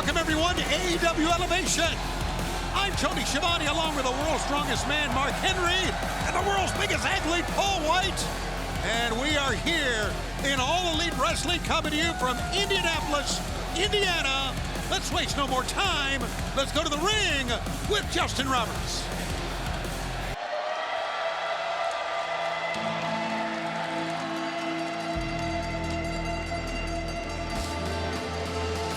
Welcome, everyone, to AEW Elevation. I'm Tony Schiavone, along with the world's strongest man, Mark Henry, and the world's biggest athlete, Paul White. And we are here in All Elite Wrestling, coming to you from Indianapolis, Indiana. Let's waste no more time. Let's go to the ring with Justin Roberts.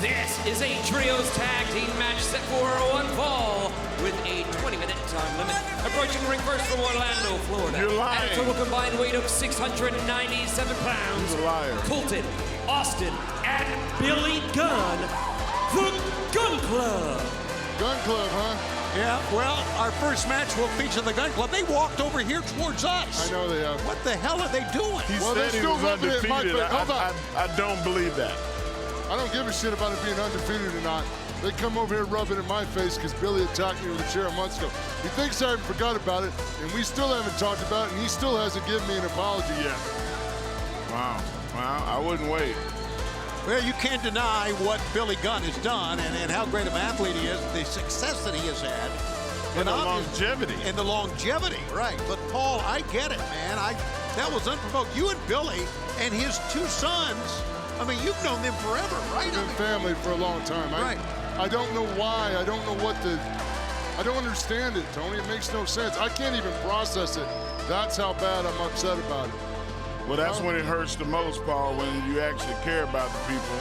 This is a trios tag team match set for one fall with a 20-minute time limit. Approaching the ring first from Orlando, Florida. You're lying. At a total combined weight of 697 pounds. You're a liar. Colton, Austin, and Billy Gunn, the Gunn Club. Gun Club, huh? Yeah, well, our first match will feature the Gun Club. They walked over here towards us. I know they have. What the hell are they doing? He Well, said he was undefeated. Hold on. I don't believe that. I don't give a shit about it being undefeated or not. They come over here rubbing in my face because Billy attacked me with a chair months ago. He thinks I forgot about it, and we still haven't talked about it, and he still hasn't given me an apology yet. Wow. Well, I wouldn't wait. Well, you can't deny what Billy Gunn has done and how great of an athlete he is, the success that he has had. And the longevity. And the longevity, right. But, Paul, I get it, man. That was unprovoked. You and Billy and his two sons, I mean, you've known them forever, right? We've been family for a long time. Right. I don't know why. I don't know I don't understand it, Tony. It makes no sense. I can't even process it. That's how bad I'm upset about it. Well, that's when it hurts the most, Paul, when you actually care about the people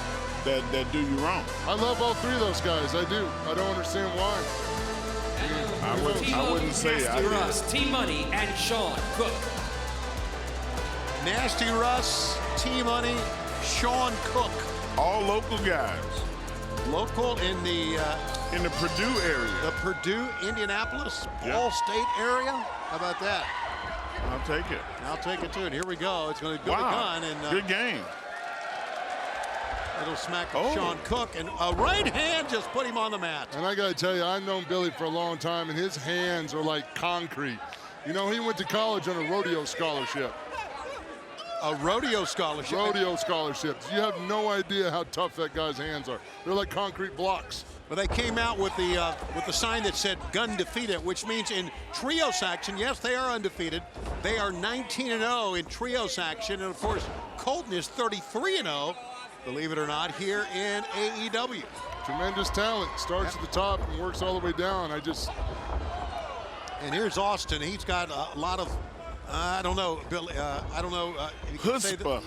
that do you wrong. I love all three of those guys. I do. I don't understand why. I wouldn't say Nasty Russ, T-Money, and Sean Cook. Nasty Russ, T-Money, Sean Cook. All local guys. Local in the Purdue area. The Purdue, Indianapolis, Yeah. Ball State area. How about that? I'll take it. I'll take it too. And here we go. It's going to be Billy Gunn, and good game. it'll smack Sean Cook, and a right hand just put him on the mat. And I got to tell you, I've known Billy for a long time, and his hands are like concrete. You know, he went to college on a rodeo scholarship. A rodeo scholarship. Rodeo scholarships. You have no idea how tough that guy's hands are. They're like concrete blocks. But they came out with the sign that said "Gun defeated," which means in trios action, yes, they are undefeated. They are 19-0 in trios action, and of course, Colton is 33-0. Believe it or not, here in AEW. Tremendous talent. Starts at the top and works all the way down. And here's Austin. He's got a lot of, I don't know, Billy. I don't know. Chutzpah.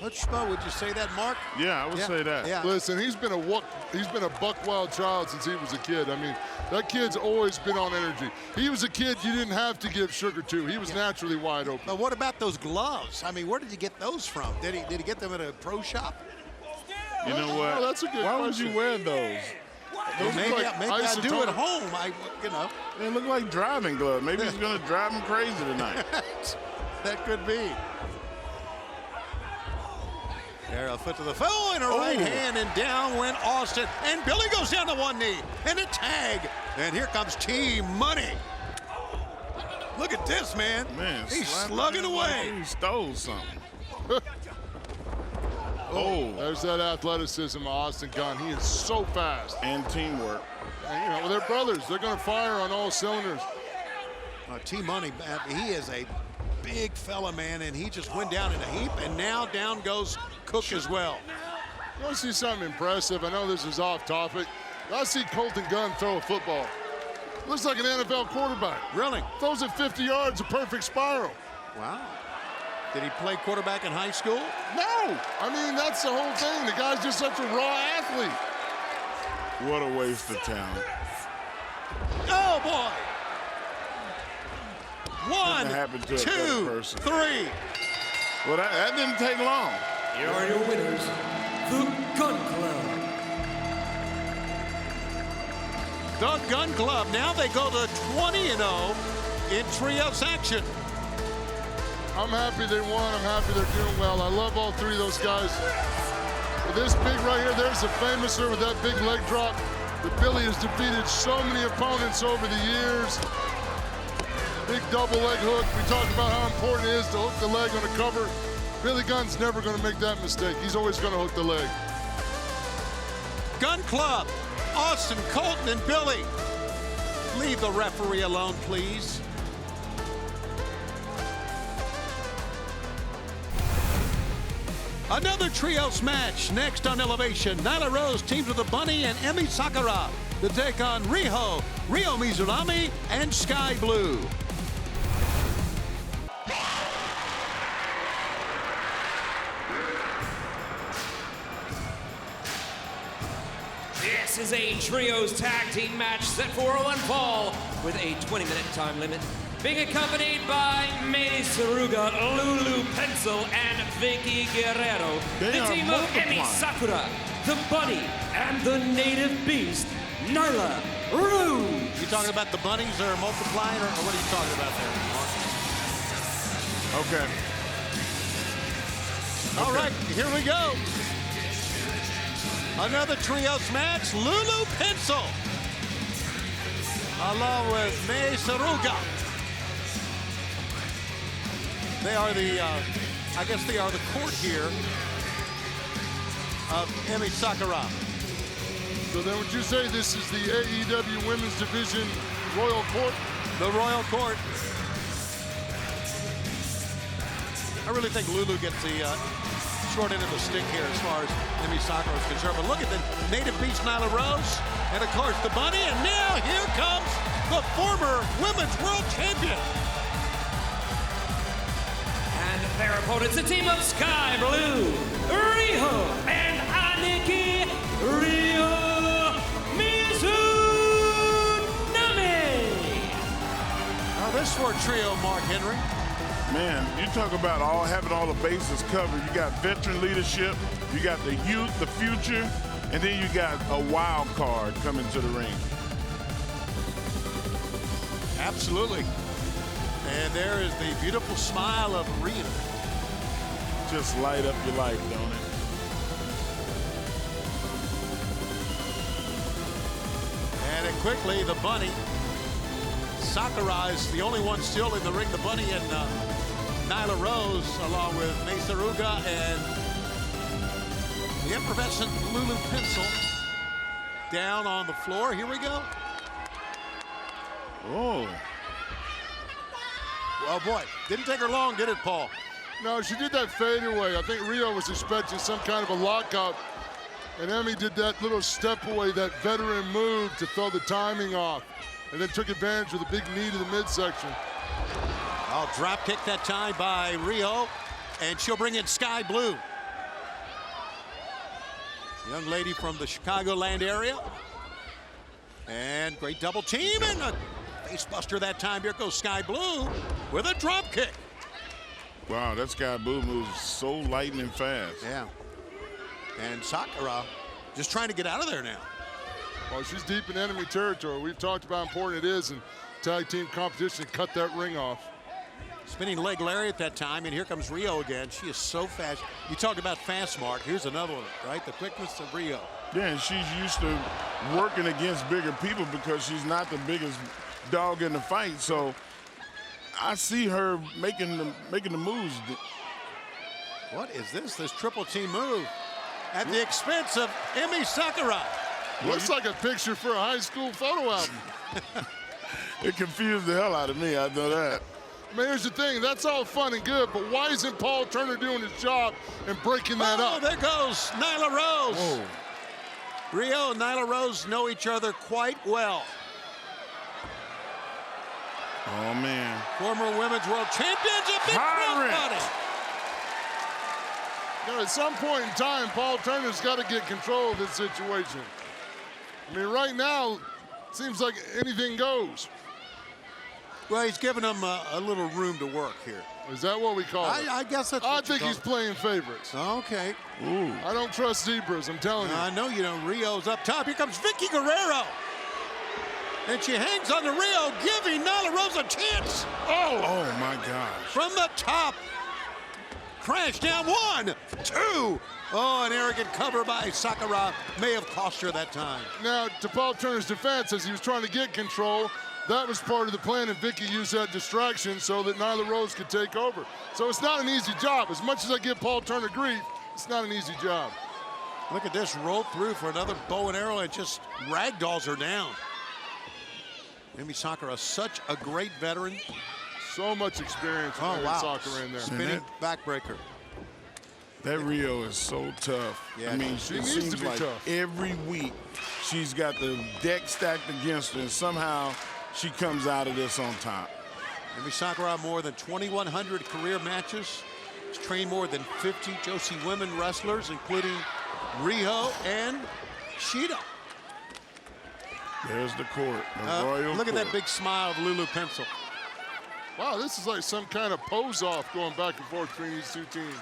Chutzpah. Would you say that, Mark? Yeah, I would say that. Yeah. Listen, he's been a buck wild child since he was a kid. I mean, that kid's always been on energy. He was a kid you didn't have to give sugar to. He was naturally wide open. But what about those gloves? I mean, where did you get those from? Did he get them at a pro shop? You know what? Oh, that's a good Why would question. you wear those? Well, maybe like I do isotonic. at home. You know. They look like driving gloves. Maybe he's going to drive him crazy tonight. That could be. There, a foot to the foe and a right hand, and down went Austin. And Billy goes down to one knee, and a tag. And here comes T-Money. Look at this, man. Man, he's slapping slugging him away. like he stole something. There's that athleticism of Austin Gunn. He is so fast. And teamwork. And, you know, they're brothers. They're going to fire on all cylinders. T-Money, he is a big fella, man, and he just went down in a heap, and now down goes Cook as well. You want to see something impressive? I know this is off topic. I see Colton Gunn throw a football. Looks like an NFL quarterback. Really? Throws it 50 yards, a perfect spiral. Wow. Did he play quarterback in high school? No! I mean, that's the whole thing. The guy's just such a raw athlete. What a waste of talent. Oh, boy. One, happened to a better two, person. three. Well, that didn't take long. Here are your winners, the Gun Club. The Gun Club. Now they go to 20-0 in trios action. I'm happy they won. I'm happy they're doing well. I love all three of those guys. But this big right here, there's the famouser with that big leg drop. But Billy has defeated so many opponents over the years. Big double leg hook. We talked about how important it is to hook the leg on a cover. Billy Gunn's never going to make that mistake. He's always going to hook the leg. Gun Club Austin, Colton, and Billy. Leave the referee alone, please. Another trios match next on Elevation. Nyla Rose teams with the Bunny and Emi Sakura to take on Riho, Ryo Mizunami, and Sky Blue. This is a trios tag team match set for one fall with a 20-minute time limit. Being accompanied by May Saruga, Lulu Pencil, and Vicky Guerrero. The team of Emi Sakura, the Bunny, and the Native Beast, Nyla Rose. You talking about the bunnies that are multiplying, or what are you talking about there, Mark? Okay. All right, here we go. Another trios match, Lulu Pencil, along with May Saruga. They are the, I guess they are the court here of Emi Sakura. So then would you say this is the AEW Women's Division Royal Court? The Royal Court. I really think Lulu gets the short end of the stick here as far as Emi Sakura is concerned. But look at the Native Beast Nyla Rose, and of course the Bunny, and now here comes the former Women's World Champion. And their opponents, a team of Sky Blue, Riho, and Aniki Ryo Mizunami. Now this for a trio, Mark Henry. Man, you talk about having all the bases covered. You got veteran leadership, you got the youth, the future, and then you got a wild card coming to the ring. Absolutely. And there is the beautiful smile of Rhea. Just light up your life, don't it? And then quickly, the Bunny. Sakura is the only one still in the ring. The Bunny and Nyla Rose, along with May Saruga and the effervescent Lulu Pencil, down on the floor. Here we go. Oh. Oh boy, didn't take her long, did it, Paul? No, she did that fadeaway. I think Rio was expecting some kind of a lockout, and Emi did that little step away, that veteran move to throw the timing off, and then took advantage with a big knee to the midsection. Oh, drop kick that time by Rio, and she'll bring in Sky Blue. Young lady from the Chicagoland area. And great double team, and a face buster that time. Here goes Sky Blue with a drop kick. Wow, that Sky Blue moves so lightning fast. Yeah. And Sakura just trying to get out of there now. Well, she's deep in enemy territory. We've talked about how important it is in tag team competition to cut that ring off. Spinning leg lariat that time, and here comes Rio again. She is so fast. You talked about fast, Mark. Here's another one, right? The quickness of Rio. Yeah, and she's used to working against bigger people because she's not the biggest dog in the fight. So I see her making the moves. What is this? This triple team move at the expense of Emi Sakura. Looks like a picture for a high school photo album. It confused the hell out of me, I know that. I mean, here's the thing, that's all fun and good, but why isn't Paul Turner doing his job and breaking that up? Oh, there goes Nyla Rose. Whoa. Rio and Nyla Rose know each other quite well. Oh, man. Former Women's World Champions, a big Pirate. You know, at some point in time, Paul Turner's got to get control of this situation. I mean, right now, it seems like anything goes. Well, he's giving them a little room to work here. Is that what we call it? I guess that's I what you think call he's it. playing favorites. Okay. Ooh. I don't trust zebras, I'm telling you. I know you don't. Rio's up top. Here comes Vicky Guerrero. And she hangs on to Rio, giving Nyla Rose a chance. Oh, my gosh. From the top. Crash down, 1, 2. Oh, an arrogant cover by Sakura may have cost her that time. Now, to Paul Turner's defense, as he was trying to get control, that was part of the plan, and Vicky used that distraction so that Nyla Rose could take over. So it's not an easy job. As much as I give Paul Turner grief, it's not an easy job. Look at this, rolled through for another bow and arrow. It just ragdolls her down. Emi Sakura, such a great veteran. So much experience with Emi Sakura in there. Spinning backbreaker. That Rio is so tough. Yeah, I mean, she it needs seems to be like tough. every week she's got the deck stacked against her, and somehow she comes out of this on top. Emi Sakura, more than 2,100 career matches. She's trained more than 50 Joshi women wrestlers, including Riho and Shida. There's the court, the royal Look at that court. big smile of Lulu Pencil. Wow, this is like some kind of pose-off going back and forth between these two teams.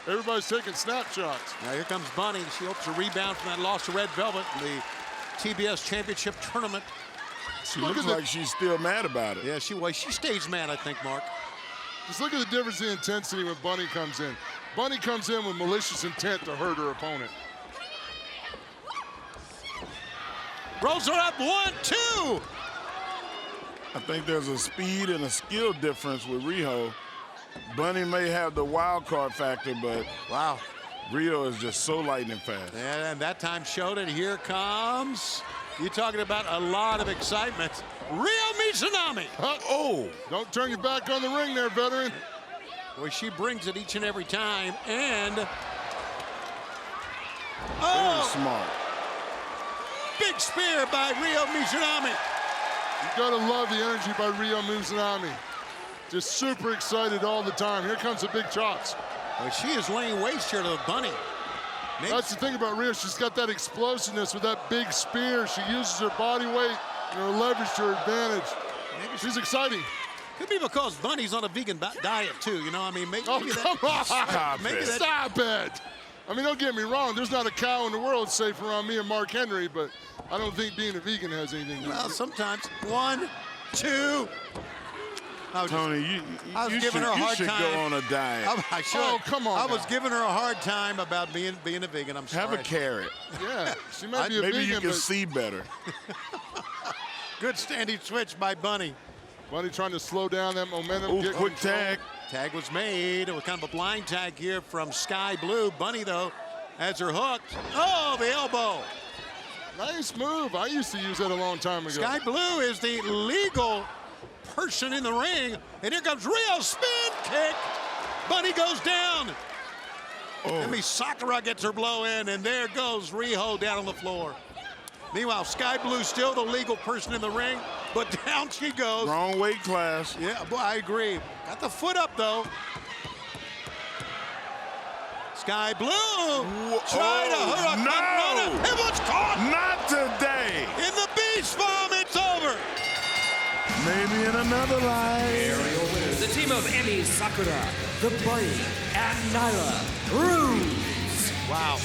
Everybody's taking snapshots. Now here comes Bunny. She hopes to rebound from that loss to Red Velvet in the TBS Championship Tournament. She looks like she's still mad about it. Yeah, she stays mad, I think, Mark. Just look at the difference in intensity when Bunny comes in. Bunny comes in with malicious intent to hurt her opponent. Rolls her up, 1, 2. I think there's a speed and a skill difference with Riho. Bunny may have the wild card factor, but Wow. Rio is just so lightning fast. And that time showed it. Here comes, you're talking about a lot of excitement, Ryo Mizunami. Oh! Don't turn your back on the ring there, veteran. Well, she brings it each and every time, and Very smart. big spear by Ryo Mizunami. You gotta love the energy by Ryo Mizunami. Just super excited all the time. Here comes the big chops. Well, she is laying waste here to the Bunny. That's the thing about Ryo. She's got that explosiveness with that big spear. She uses her body weight and her leverage to her advantage. She's exciting. Could be because Bunny's on a vegan diet too. You know, I mean, maybe Oh, that. come on. Stop it. I mean, don't get me wrong. There's not a cow in the world safe around me and Mark Henry, but I don't think being a vegan has anything to do with Well, it. sometimes 1, 2. Tony, you should go on a diet. I should. Oh, come on I was now. giving her a hard time about being a vegan. I'm sorry. Have a carrot. Yeah, she might be a Maybe vegan, you can but see better. Good standing switch by Bunny. Bunny trying to slow down that momentum. Ooh, get quick control. tag. Tag was made. It was kind of a blind tag here from Sky Blue. Bunny, though, has her hooked. Oh, the elbow. Nice move. I used to use that a long time ago. Sky Blue is the legal person in the ring. And here comes Rio, spin kick. Bunny goes down. Emi Sakura gets her blow in, and there goes Riho down on the floor. Meanwhile, Sky Blue still the legal person in the ring, but down she goes. Wrong weight class. Yeah, boy, I agree. Got the foot up, though. Sky Blue trying to hurricane run. It was caught. Not today. In the beast bomb, it's over. Maybe in another life. Aerial winners, the team of Emi Sakura, the Bunny, and Nyla Rose. Wow.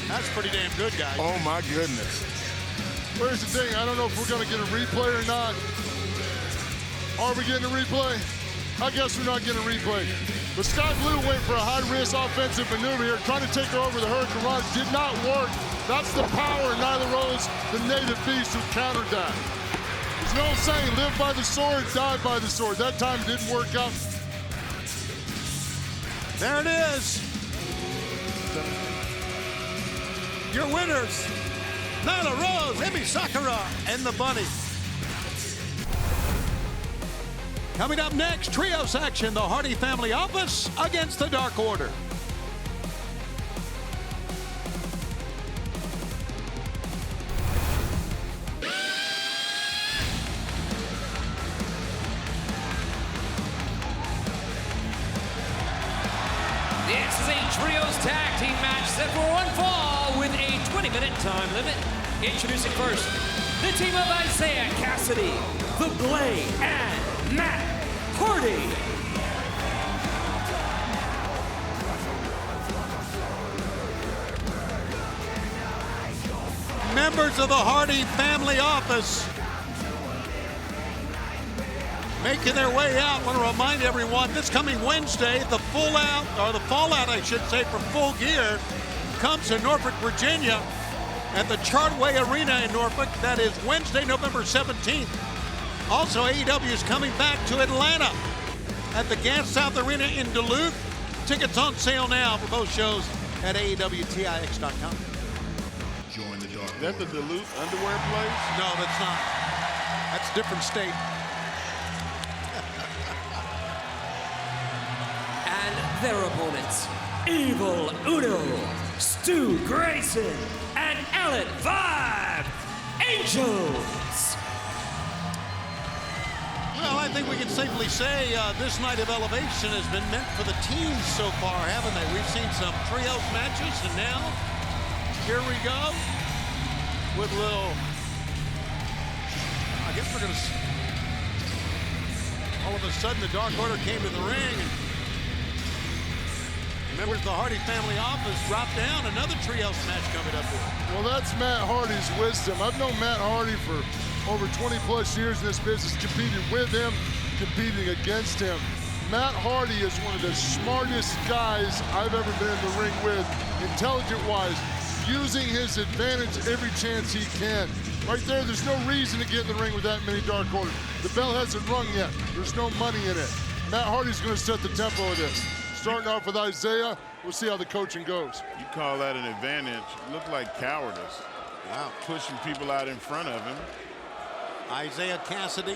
That's pretty damn good, guys. Oh, my goodness. Here's the thing. I don't know if we're going to get a replay or not. Are we getting a replay? I guess we're not getting a replay. But Sky Blue went for a high-risk offensive maneuver here, trying to take her over the Hurricane Run. Did not work. That's the power of Nyla Rose, the native beast, who countered that. There's no saying, live by the sword, die by the sword. That time didn't work out. There it is. Your winners, Nyla Rose, Emi Sakura, and the Bunny. Coming up next, trios action, the Hardy Family Office against the Dark Order. This is a trios tag team match set for one fall with a 20-minute time limit. Introducing first, the team of Isaiah Cassidy, The Blade, and Matt Hardy. Members of the Hardy Family Office making their way out. I want to remind everyone, this coming Wednesday, the fallout, I should say, from Full Gear comes to Norfolk, Virginia at the Chartway Arena in Norfolk. That is Wednesday, November 17th. Also, AEW is coming back to Atlanta at the Gas South Arena in Duluth. Tickets on sale now for both shows at AEWTIX.com. Join the Dark. Is that the Duluth underwear place? No, that's not. That's a different state. And their opponents, Evil Uno, Stu Grayson, and Ellen 5 Angels. Well, I think we can safely say this night of elevation has been meant for the teams so far, haven't they? We've seen some trios matches, and now here we go with a little. I guess we're going to. All of a sudden, the Dark Order came to the ring, and members of the Hardy family office dropped down. Another trios match coming up here. Well, that's Matt Hardy's wisdom. I've known Matt Hardy for over 20 plus years in this business, competed with him, competing against him. Matt Hardy is one of the smartest guys I've ever been in the ring with, intelligent-wise, using his advantage every chance he can. Right there's no reason to get in the ring with that many Dark Orders. The bell hasn't rung yet. There's no money in it. Matt Hardy's going to set the tempo of this. Starting off with Isaiah, we'll see how the coaching goes. You call that an advantage? Look like cowardice. Wow. Pushing people out in front of him. Isaiah Cassidy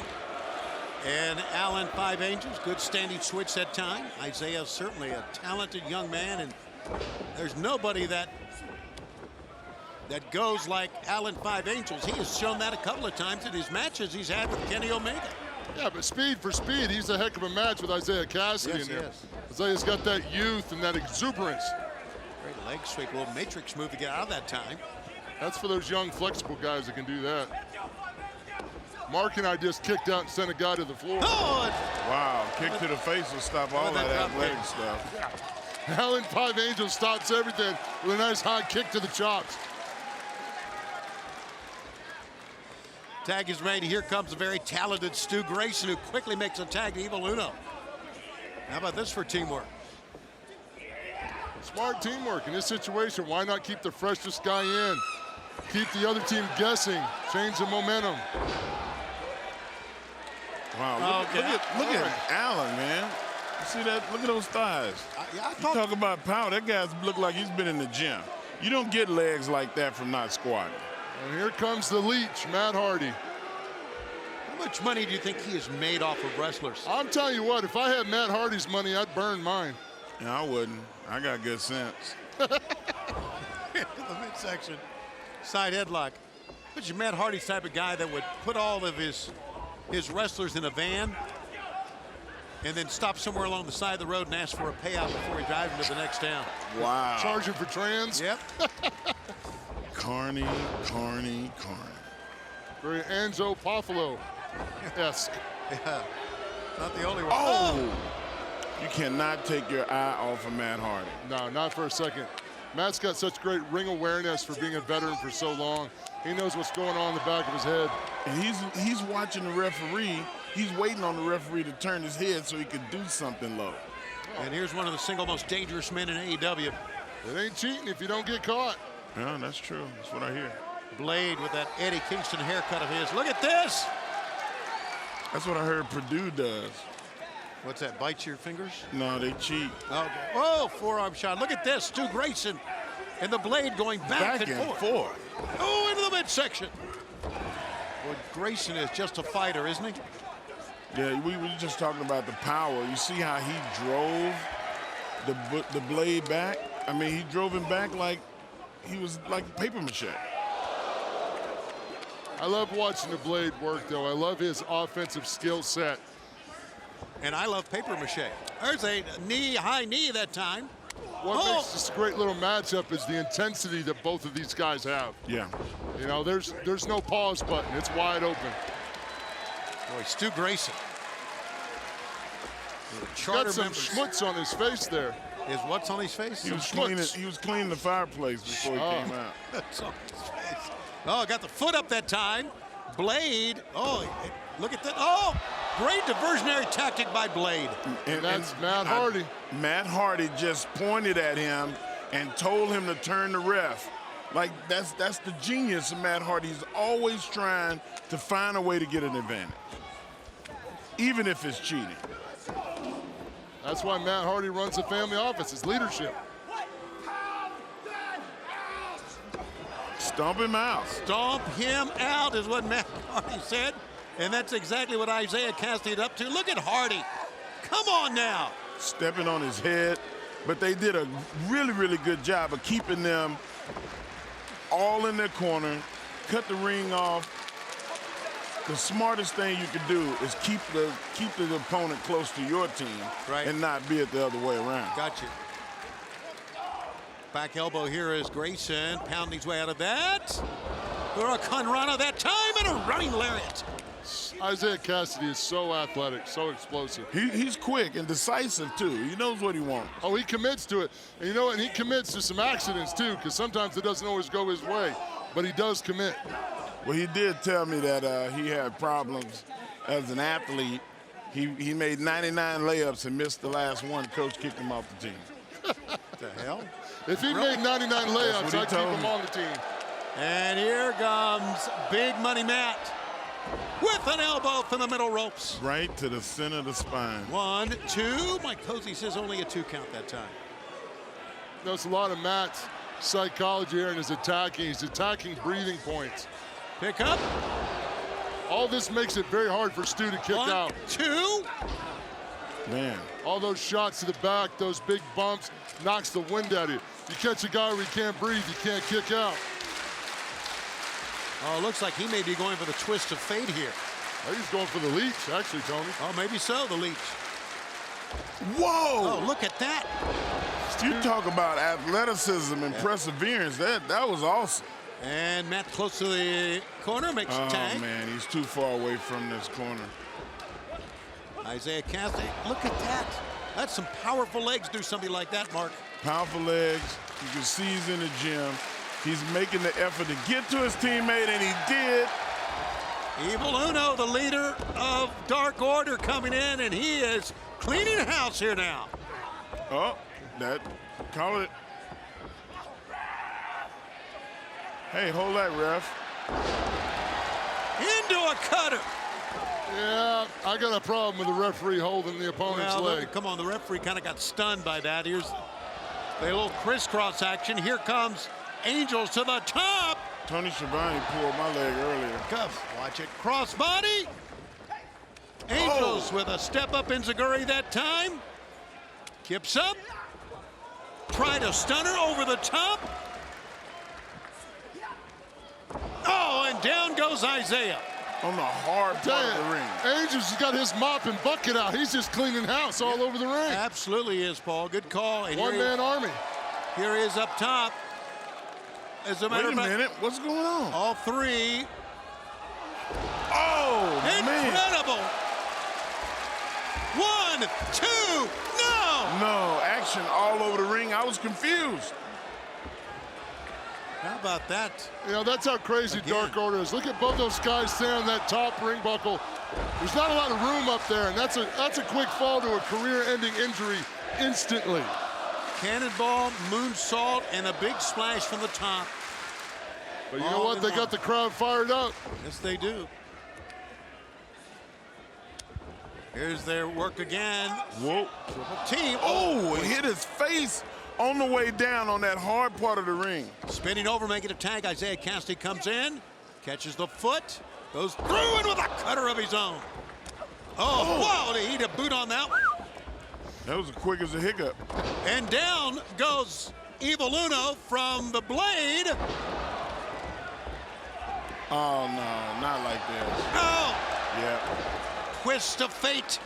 and Alan 5 Angels. Good standing switch that time. Isaiah certainly a talented young man, and there's nobody that goes like Alan 5 Angels. He has shown that a couple of times in his matches he's had with Kenny Omega. Yeah, but speed for speed, he's a heck of a match with Isaiah Cassidy in there. Yes. Isaiah's got that youth and that exuberance. Great leg sweep, a little matrix move to get out of that time. That's for those young, flexible guys that can do that. Mark and I just kicked out and sent a guy to the floor. Oh, Wow, kick to the face will stop all that athletic stuff. Alan 5 Angels stops everything with a nice high kick to the chops. tag is made. Here comes a very talented Stu Grayson, who quickly makes a tag to Evil Uno. How about this for teamwork? Smart teamwork in this situation. Why not keep the freshest guy in? Keep the other team guessing. Change the momentum. Wow, look at Allen, man. You see that? Look at those thighs. You talk about power. That guy's look like he's been in the gym. You don't get legs like that from not squatting. And here comes the leech, Matt Hardy. How much money do you think he has made off of wrestlers? I'm telling you what, if I had Matt Hardy's money, I'd burn mine. No, I wouldn't. I got good sense. The midsection. Side headlock. But you Matt Hardy's type of guy that would put all of his wrestlers in a van and then stop somewhere along the side of the road and ask for a payout before he drives into the next town. Wow. Charging for trans? Yep. Carney. Very Anzo Pofolo-esque. Yeah. Not the only one. Oh! You cannot take your eye off of Matt Hardy. No, not for a second. Matt's got such great ring awareness for being a veteran for so long. He knows what's going on in the back of his head. And he's watching the referee. He's waiting on the referee to turn his head so he can do something low. And here's one of the single most dangerous men in AEW. It ain't cheating if you don't get caught. Yeah, that's true. That's what I hear. Blade with that Eddie Kingston haircut of his. Look at this. That's what I heard Purdue does. What's that, bite your fingers? No, they cheat. Okay. Oh, forearm shot. Look at this, Stu Grayson. And the Blade going back and forth. Oh, into the midsection. Well, Grayson is just a fighter, isn't he? Yeah, we were just talking about the power. You see how he drove the Blade back? I mean, he drove him back like he was like paper mache. I love watching the Blade work, though. I love his offensive skill set. And I love paper mache. There's a high knee that time. What makes this a great little matchup is the intensity that both of these guys have. Yeah. You know, there's no pause button. It's wide open. Boy, Stu Grayson. Got some schmutz on his face there. Is what's on his face? He was cleaning the fireplace before he came out. That's on his face. Oh, got the foot up that time. Blade. Oh, look at that. Oh, great diversionary tactic by Blade. And that's Matt Hardy. Matt Hardy just pointed at him and told him to turn the ref. Like, that's the genius of Matt Hardy. He's always trying to find a way to get an advantage, even if it's cheating. That's why Matt Hardy runs the family office, his leadership. Stomp him out. Stomp him out is what Matt Hardy said. And that's exactly what Isaiah Cassidy up to. Look at Hardy. Come on now. Stepping on his head. But they did a really, really good job of keeping them all in their corner, cut the ring off. The smartest thing you can do is keep the opponent close to your team, right, and not be it the other way around. Gotcha. Back elbow here is Grayson pounding his way out of that. Hurricane Rana that time, and a running lariat. Isaiah Cassidy is so athletic, so explosive. He's quick and decisive, too. He knows what he wants. Oh, he commits to it. And you know what? He commits to some accidents, too, because sometimes it doesn't always go his way. But he does commit. Well, he did tell me that he had problems as an athlete. He made 99 layups and missed the last one. Coach kicked him off the team. What the hell? If he made 99 layups, I'd keep him on the team. And here comes Big Money Matt with an elbow from the middle ropes. Right to the center of the spine. 1, 2. Mike Posey says only a 2 count that time. There's a lot of Matt's psychology here in his attacking. He's attacking breathing points. Pick up. All this makes it very hard for Stu to kick 1, out. 2. Man. All those shots to the back, those big bumps, knocks the wind out of you. You catch a guy where he can't breathe, you can't kick out. Oh, looks like he may be going for the twist of fate here. He's going for the leech, actually, Tony. Oh, maybe so, the leech. Whoa! Oh, look at that. You talk about athleticism and perseverance. That was awesome. And Matt close to the corner, makes a tag. Oh, man, he's too far away from this corner. Isaiah Cassidy, look at that. That's some powerful legs, do something like that, Mark. Powerful legs. You can see he's in the gym. He's making the effort to get to his teammate, and he did. Evil Uno, the leader of Dark Order, coming in, and he is cleaning house here now. Oh, call it. Hey, hold that, ref. Into a cutter. Yeah, I got a problem with the referee holding the opponent's leg. Look, come on, the referee kind of got stunned by that. Here's a little crisscross action. Here comes Angels to the top. Tony Schiavone pulled my leg earlier. Watch it. Crossbody. Angels with a step up enziguri that time. Kips up. Try to stun her over the top. Oh, and down goes Isaiah. On the hard part of the ring. Angels has got his mop and bucket out. He's just cleaning house all over the ring. Absolutely is, Paul. Good call. And one-man army. Here he is up top. As a matter of fact, wait a minute. What's going on? All three. Oh, incredible. Man. 1, 2, no. No, action all over the ring. I was confused. How about that? You know, that's how crazy Dark Order is. Look at both those guys standing on that top ring buckle. There's not a lot of room up there, and that's a quick fall to a career-ending injury instantly. Cannonball, moonsault, and a big splash from the top. But you know what? They got the crowd fired up. Yes, they do. Here's their work again. Whoa. Triple team. Oh, it hit his face on the way down on that hard part of the ring. Spinning over, making a tag. Isaiah Cassidy comes in, catches the foot, goes through and with a cutter of his own. Oh, wow, they eat a boot on that one. That was as quick as a hiccup. And down goes Evil Uno from the blade. Oh, no, not like this. Oh! Yeah. Twist of fate.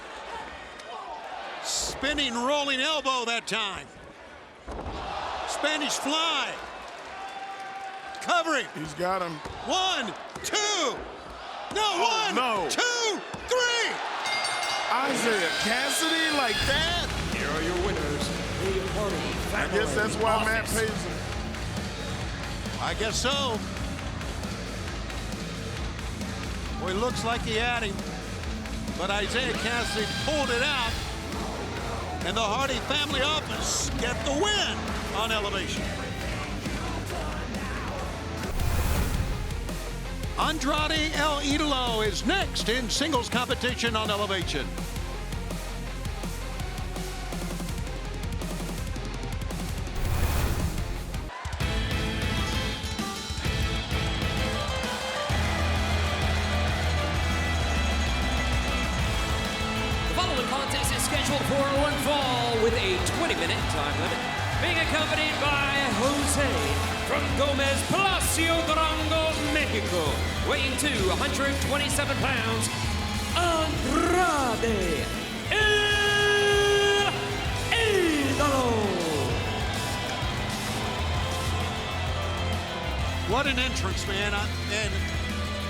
Spinning, rolling elbow that time. Spanish fly. Covering. He's got him. 1, 2. No, Oh, 1, no. 2, 3. Isaiah Cassidy like that? Here are your winners. I guess that's why Matt pays him. I guess so. Boy, looks like he had him. But Isaiah Cassidy pulled it out. And the Hardy family office get the win on Elevation. Andrade El Idolo is next in singles competition on Elevation. contest is scheduled for one fall with a 20-minute time limit. Being accompanied by Jose from Gomez Palacio Durango, Mexico. Weighing 227 pounds, Andrade, El Idolo. What an entrance, man. And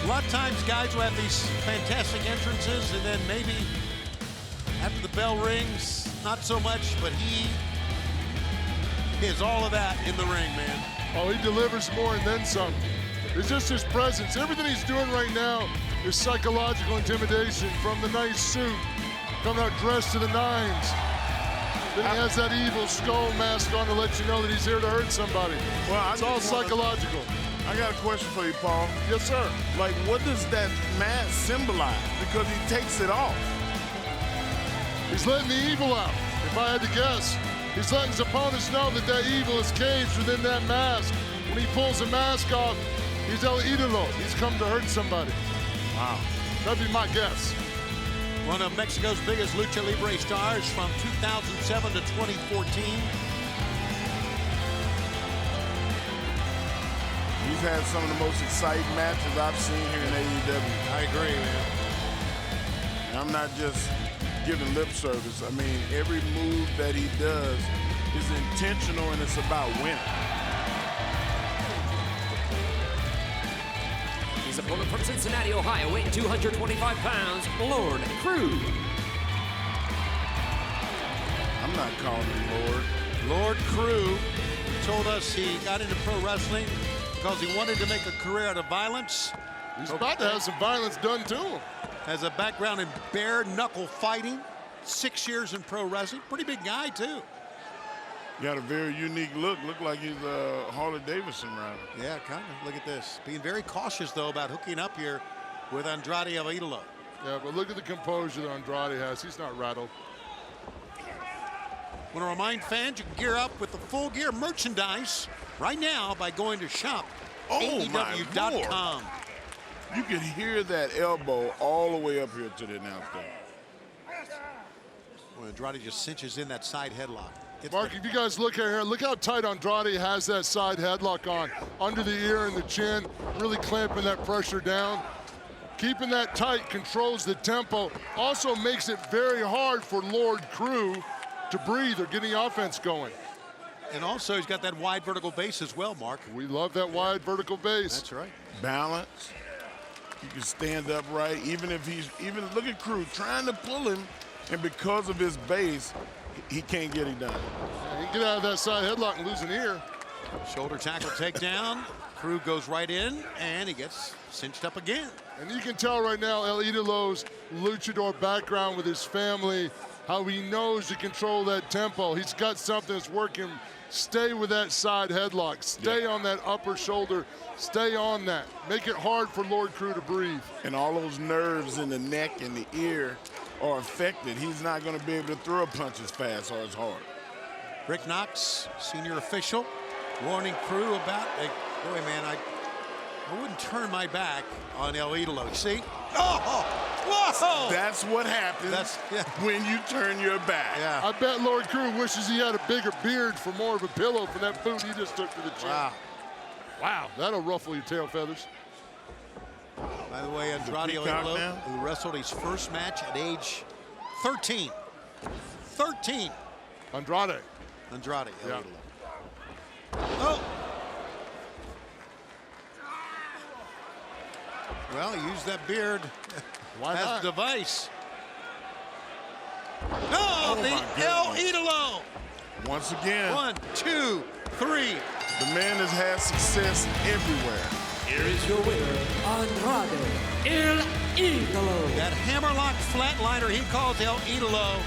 a lot of times guys will have these fantastic entrances and then maybe after the bell rings, not so much, but he is all of that in the ring, man. Oh, he delivers more and then some. It's just his presence. Everything he's doing right now is psychological intimidation, from the nice suit, coming out dressed to the nines. Then he has that evil skull mask on to let you know that he's here to hurt somebody. Well, it's all psychological. I got a question for you, Paul. Yes, sir. Like, what does that mask symbolize? Because he takes it off. He's letting the evil out, if I had to guess. He's letting his opponents know that that evil is caged within that mask. When he pulls the mask off, he's El Idolo. He's come to hurt somebody. Wow. That'd be my guess. One of Mexico's biggest lucha libre stars from 2007 to 2014. He's had some of the most exciting matches I've seen here in AEW. I agree, man. And I'm not just giving lip service. I mean, every move that he does is intentional and it's about winning. His opponent from Cincinnati, Ohio, weighing 225 pounds, Lord Crewe. I'm not calling him Lord. Lord Crewe told us he got into pro wrestling because he wanted to make a career out of violence. He's about to have some violence done to him. Has a background in bare knuckle fighting, 6 years in pro wrestling. Pretty big guy, too. Got a very unique look. Look like he's a Harley Davidson rider. Yeah, kind of. Look at this. Being very cautious, though, about hooking up here with Andrade El Idolo. Yeah, but look at the composure that Andrade has. He's not rattled. Want to remind fans you can gear up with the full gear merchandise right now by going to shop AEW.com. You can hear that elbow all the way up here to the announce table. Well, Andrade just cinches in that side headlock. Mark, if you guys look here, look how tight Andrade has that side headlock on. Under the ear and the chin, really clamping that pressure down. Keeping that tight controls the tempo. Also makes it very hard for Lord Crewe to breathe or get any offense going. And also, he's got that wide vertical base as well, Mark. We love that wide vertical base. That's right. Balance. You can stand upright, even if look at Crewe trying to pull him, and because of his base, he can't get it done. Yeah, he can get out of that side headlock and lose an ear. Shoulder tackle takedown. Crewe goes right in, and he gets cinched up again. And you can tell right now El Idolo's luchador background with his family, how he knows to control that tempo. He's got something that's working. Stay with that side headlock. Stay on that upper shoulder. Stay on that. Make it hard for Lord Crewe to breathe. And all those nerves in the neck and the ear are affected. He's not going to be able to throw a punch as fast or as hard. Rick Knox, senior official, warning Crewe about, boy, man, I wouldn't turn my back on El Idolo. You see? Oh, whoa! That's what happens when you turn your back. Yeah. I bet Lord Crewe wishes he had a bigger beard for more of a pillow for that boot he just took to the chin. Wow. Wow, that'll ruffle your tail feathers. By the way, Andrade El Idolo, who wrestled his first match at age 13. 13. Andrade El Idolo. Oh! Well, he used that beard as a device. No, the El Idolo. Once again. 1, 2, 3. The man has had success everywhere. Here is your winner, Andrade El Idolo. That hammerlock flatliner he calls El Idolo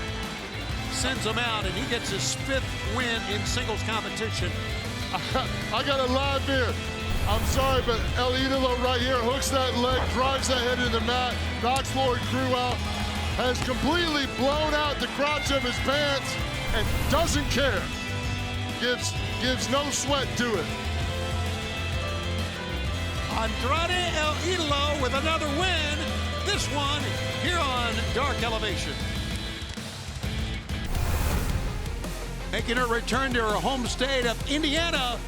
sends him out, and he gets his 5th win in singles competition. I got a live here. I'm sorry, but El Idolo right here hooks that leg, drives that head into the mat, knocks Lord Crewe out, has completely blown out the crotch of his pants, and doesn't care. Gives no sweat to it. Andrade El Idolo with another win. This one here on Dark Elevation. Making her return to her home state of Indiana.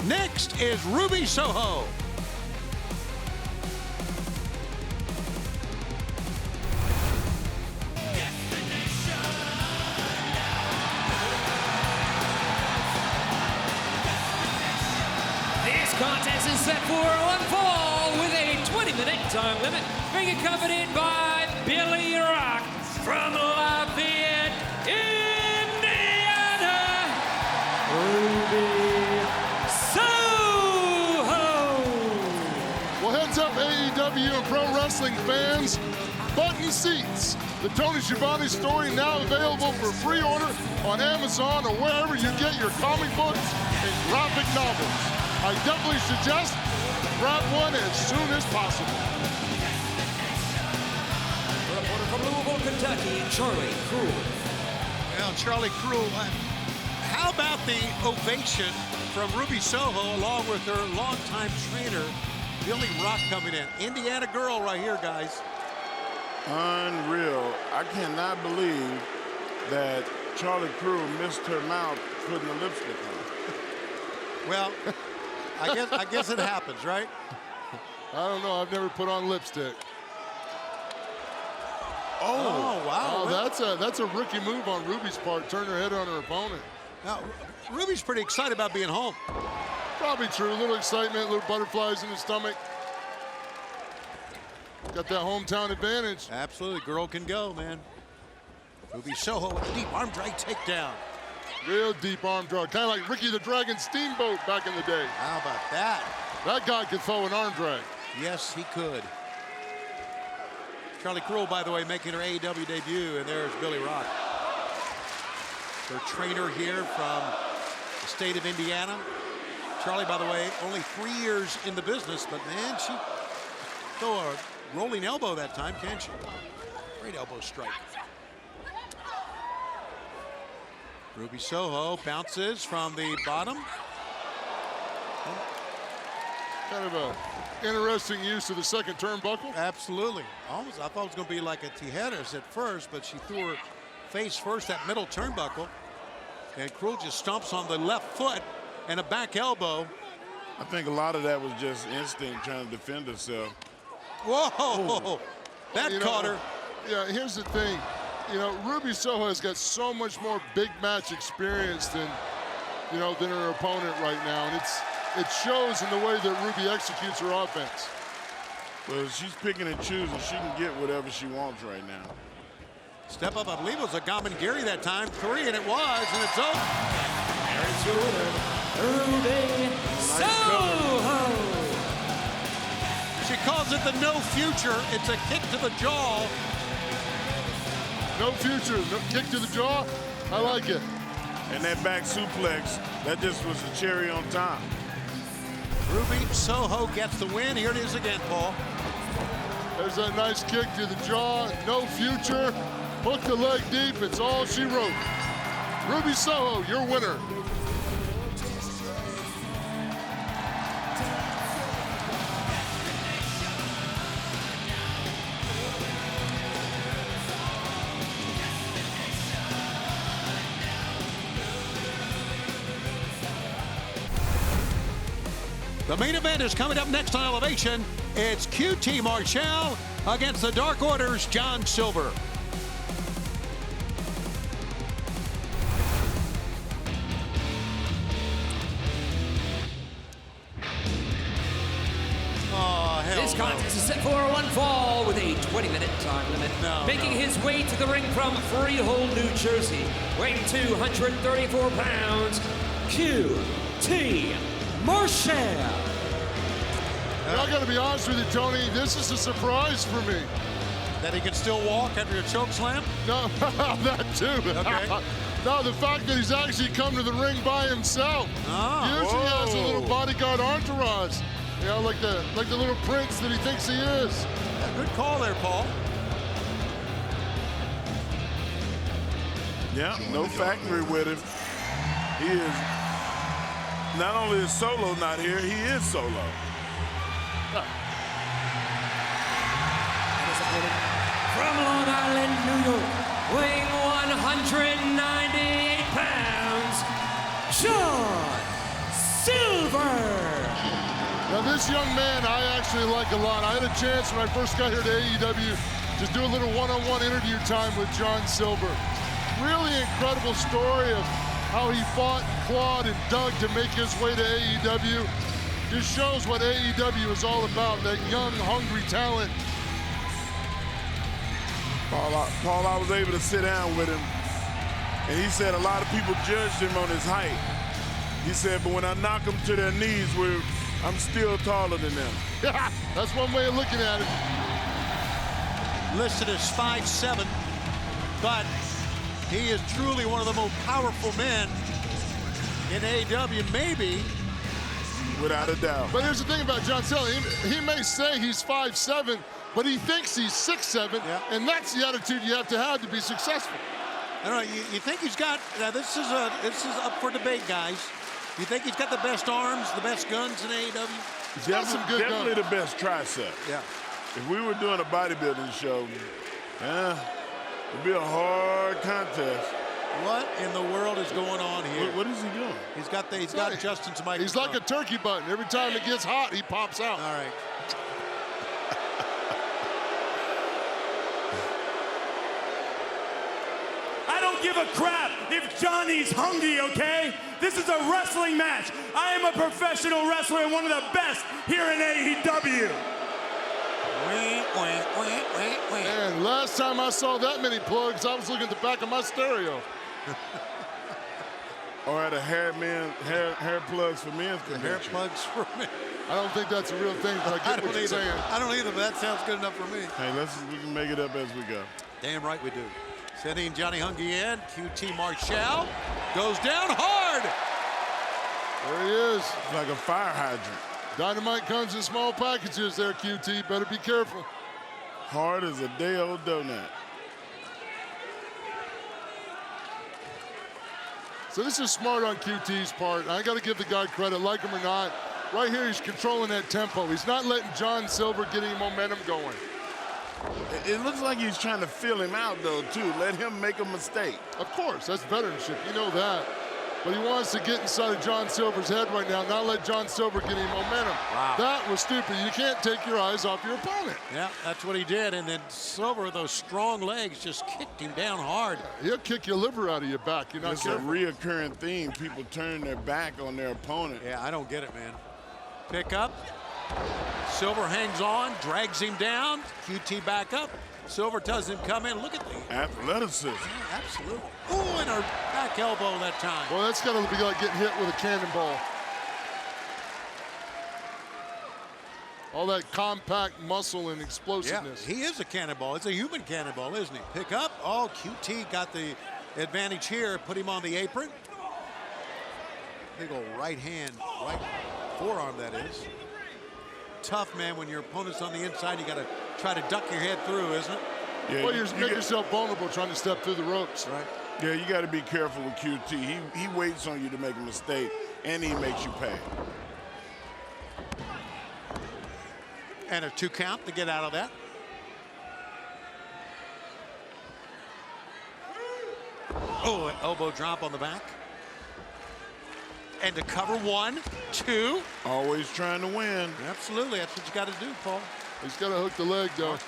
Next is Ruby Soho. This contest is set for one fall with a 20-minute time limit, being accompanied by Billy Rock from Lafayette, Indiana, Ruby Soho. Well, heads up, AEW and pro wrestling fans. Button Seats, the Tony Schiavone story, now available for pre-order on Amazon or wherever you get your comic books and graphic novels. I definitely suggest grab one as soon as possible. Reporter from Louisville, Kentucky, Charlie Crewe. Well, Charlie Crewe, how about the ovation from Ruby Soho along with her longtime trainer, Billy Rock, coming in. Indiana girl right here, guys. Unreal. I cannot believe that Charlie Crewe missed her mouth putting the lipstick on. Well, I guess it happens, right? I don't know. I've never put on lipstick. Oh wow. Oh, that's a rookie move on Ruby's part. Turn her head on her opponent. Now, Ruby's pretty excited about being home. Probably true. A little excitement, little butterflies in the stomach. Got that hometown advantage. Absolutely, girl can go, man. Ruby Soho with a deep arm drag takedown. Real deep arm drag, kind of like Ricky the Dragon Steamboat back in the day. How about that? That guy could throw an arm drag. Yes, he could. Charlie Crewe, by the way, making her AEW debut, and there's Billy Rock. Their trainer here from the state of Indiana. Charlie, by the way, only 3 years in the business, but man, she throw a rolling elbow that time, can't she? Great elbow strike. Ruby Soho bounces from the bottom. Kind of a interesting use of the second turnbuckle. Absolutely. Almost, I thought it was going to be like a tijeras at first, but she threw her face first, that middle turnbuckle. And Crewe just stomps on the left foot and a back elbow. I think a lot of that was just instinct trying to defend herself. Whoa! That caught her. Yeah, here's the thing. You know, Ruby Soho has got so much more big match experience than her opponent right now, and it shows in the way that Ruby executes her offense. Well, she's picking and choosing. She can get whatever she wants right now. Step up, I believe it was a Gary that time. 3, and it was, and it's over. There's your winner, Ruby Soho. She calls it the no future. It's a kick to the jaw. No future, no kick to the jaw. I like it. And that back suplex, that just was a cherry on top. Ruby Soho gets the win. Here it is again, Paul. There's that nice kick to the jaw. No future. Hook the leg deep. It's all she wrote. Ruby Soho, your winner. The main event is coming up next on Elevation. It's QT Marshall against the Dark Order's John Silver. Oh, hell This contest is set for one fall with a 20-minute time limit. Making his way to the ring from Freehold, New Jersey, weighing 234 pounds, QT Marshall. I got to be honest with you, Tony. This is a surprise for me. That he can still walk after a choke slam? No, that too. Okay. No, the fact that he's actually come to the ring by himself. Usually he has a little bodyguard entourage. You know, like the little prince that he thinks he is. Yeah, good call there, Paul. Yeah, no factory with him. He is, not only is Solo not here, he is Solo. From Long Island, New York, weighing 198 pounds, This young man I actually like a lot. I had a chance when I first got here to AEW to do a little one-on-one interview time with John Silver. Really incredible story of how he fought and clawed and dug to make his way to AEW. Just shows what AEW is all about, that young, hungry talent. Paul, I was able to sit down with him, and he said a lot of people judged him on his height. He said, but when I knock them to their knees, I'm still taller than them. That's one way of looking at it. Listed as 5'7", but he is truly one of the most powerful men in AEW, maybe. Without a doubt. But here's the thing about John Silver. He may say he's 5'7", but he thinks he's 6'7", and that's the attitude you have to be successful. I don't know, you think he's got, now this is up for debate, guys. You think he's got the best arms, the best guns in AEW? He's got some good guns. Definitely the best tricep. Yeah. If we were doing a bodybuilding show, it'd be a hard contest. What in the world is going on here? What is he doing? He's got Justin's microphone. He's like a turkey button. Every time it gets hot, he pops out. All right. I don't give a crap if Johnny's hungry, okay? This is a wrestling match. I am a professional wrestler and one of the best here in AEW. And last time I saw that many plugs, I was looking at the back of my stereo. Or at a hair plugs for men's convention. Hair plugs for men. I don't think that's a real thing, but I get what you're saying. I don't either, but that sounds good enough for me. Hey, we can make it up as we go. Damn right we do. Sending Johnny Hungee in. QT Marshall goes down hard. There he is. It's like a fire hydrant. Dynamite comes in small packages there, QT. Better be careful. Hard as a day-old donut. So this is smart on QT's part. I got to give the guy credit, like him or not. Right here, he's controlling that tempo. He's not letting John Silver get any momentum going. It looks like he's trying to feel him out, though, too. Let him make a mistake. Of course, that's veteranship. You know that. But he wants to get inside of John Silver's head right now, not let John Silver get any momentum. Wow. That was stupid. You can't take your eyes off your opponent. Yeah, that's what he did. And then Silver, those strong legs, just kicked him down hard. He'll kick your liver out of your back. You're not It's careful. a reoccurring theme. People turn their back on their opponent. Yeah, I don't get it, man. Pick up. Silver hangs on, drags him down. QT back up. Silver does him come in. Look at the Athleticism. Yeah, absolutely. Ooh, and her back elbow that time. Well, that's got to be like getting hit with a cannonball. All that compact muscle and explosiveness. Yeah, he is a cannonball. It's a human cannonball, isn't he? Pick up. Oh, QT got the advantage here. Put him on the apron. Big old right hand, right forearm, that is. Tough, man, when your opponent's on the inside, you got to try to duck your head through, isn't it? Yeah, Well, you make yourself vulnerable trying to step through the ropes. Right. Yeah, you got to be careful with QT. He waits on you to make a mistake, and he makes you pay. And a 2 count to get out of that. Oh, an elbow drop on the back. And to cover 1, 2. Always trying to win. Absolutely, that's what you got to do, Paul. He's got to hook the leg, though.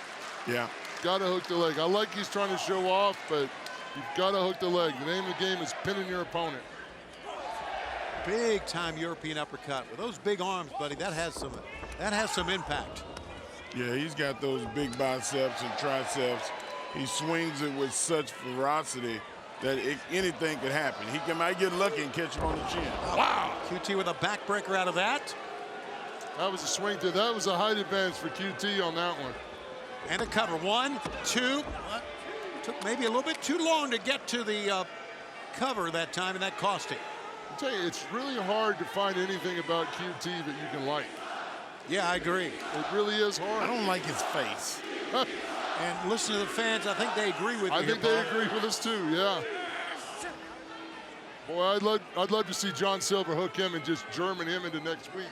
Yeah. Got to hook the leg. I like he's trying to show off, but you've got to hook the leg. The name of the game is pinning your opponent. Big time European uppercut. With those big arms, buddy, that has some impact. Yeah, he's got those big biceps and triceps. He swings it with such ferocity that anything could happen. He might get lucky and catch him on the chin. Wow. QT with a backbreaker out of that. That was a swing through. That was a height advantage for QT on that one. And a cover. 1, 2. Took maybe a little bit too long to get to the cover that time, and that cost him. I'll tell you, it's really hard to find anything about QT that you can like. Yeah, I agree. It really is hard. I don't like his face. And listen to the fans. I think they agree with you. I think they agree with us too, yeah. Boy, I'd love to see John Silver hook him and just German him into next week.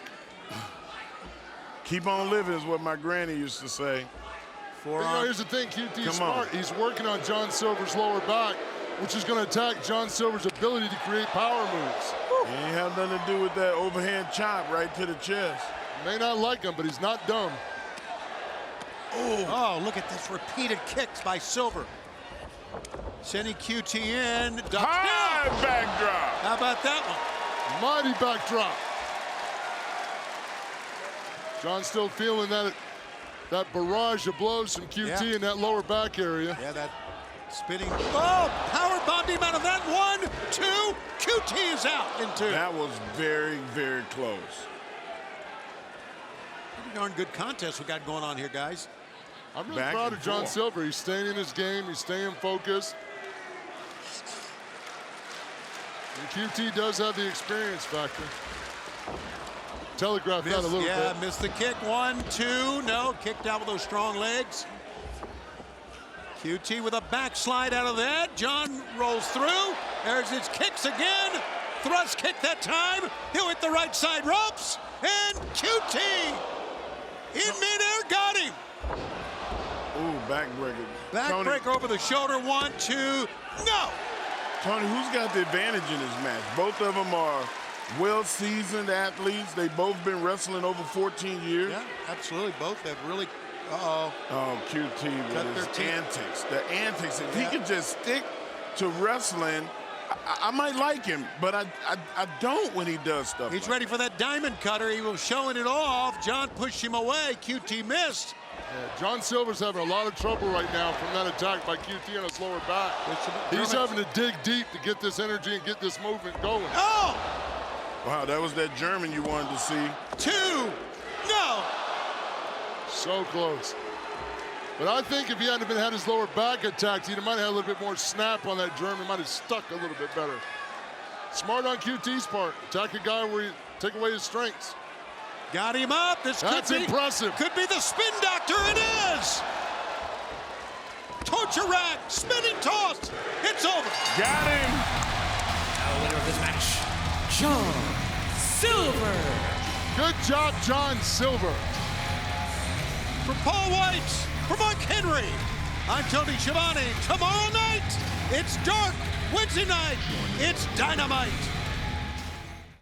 Keep on living is what my granny used to say. Here's the thing, QT's smart. He's working on John Silver's lower back, which is going to attack John Silver's ability to create power moves. It ain't have nothing to do with that overhand chop right to the chest. May not like him, but he's not dumb. Oh, look at this repeated kicks by Silver. Sending QT in. Ducks High down. backdrop. How about that one? Mighty backdrop. John still feeling that barrage of blows from QT in that lower back area. Yeah, that spinning. Oh, power bombed him out of that. 1, 2. QT is out in 2. That was very, very close. Pretty darn good contest we got going on here, guys. I'm really Back proud and of John forth. Silver. He's staying in his game. He's staying focused. And QT does have the experience factor. Telegraphed that a little bit. Missed the kick. 1, 2. No, kicked out with those strong legs. QT with a backslide out of that. John rolls through. There's his kicks again. Thrust kick that time. He'll hit the right side ropes. And QT in midair got him. Ooh, backbreaker. Backbreaker over the shoulder. 1, 2. No. Tony, who's got the advantage in this match? Both of them are well-seasoned athletes. They've both been wrestling over 14 years. Yeah, absolutely. Both have really. Uh-oh. Oh, QT Cut with their his teeth. antics. The antics. If Yeah. he could just stick to wrestling, I might like him, but I don't when he does stuff. He's like ready for that diamond cutter. He was showing it off. John pushed him away. QT missed. Yeah, John Silver's having a lot of trouble right now from that attack by QT on his lower back. He's having to dig deep to get this energy and get this movement going. Oh! Wow, that was that German you wanted to see. 2. No. So close. But I think if he hadn't had his lower back attacked, he might have had a little bit more snap on that German. Might have stuck a little bit better. Smart on QT's part. Attack a guy where you take away his strengths. Got him up. This That's could be impressive. Could be the spin doctor. It is. Torture rack. Spinning toss. It's over. Got him. Now, winner of this match, John Silver. Good job, John Silver. For Paul White, for Mark Henry, I'm Tony Schiavone. Tomorrow night, it's Dark. Wednesday night, it's Dynamite.